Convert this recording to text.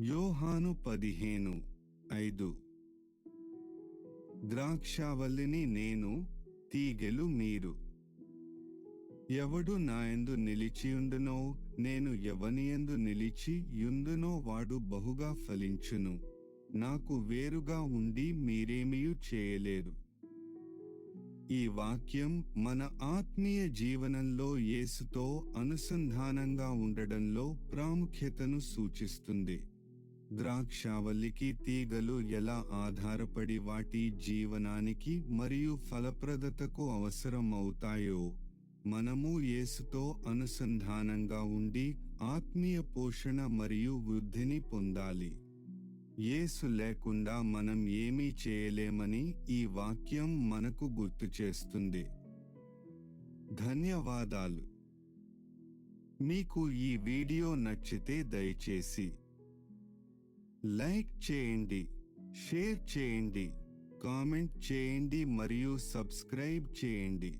యోహాను 15:5 ద్రాక్షావల్లిని నేను, తీగెలు మీరు. ఎవడు నాయందు నిలిచియుండునో, నేను ఎవనియందు నిలిచి యుందునో వాడు బహుగా ఫలించును. నాకు వేరుగా ఉండి మీరేమియూ చేయలేరు. ఈ వాక్యం మన ఆత్మీయ జీవనంలో యేసుతో అనుసంధానంగా ఉండడంలో ప్రాముఖ్యతను సూచిస్తుంది. ద్రాక్షావల్లికి తీగలు ఎలా ఆధారపడి వాటి జీవనానికి మరియు ఫలప్రదతకు అవసరం అవుతాయో, మనము యేసుతో అనుసంధానంగా ఉండి ఆత్మీయ పోషణ మరియు వృద్ధిని పొందాలి. యేసు లేకుండా మనం ఏమీ చేయలేమని ఈ వాక్యం మనకు గుర్తు చేస్తుంది. ధన్యవాదాలు. మీకు ఈ వీడియో నచ్చితే దయచేసి లైక్ చేయండి, షేర్ చేయండి, కామెంట్ చేయండి మరియు సబ్స్క్రైబ్ చేయండి.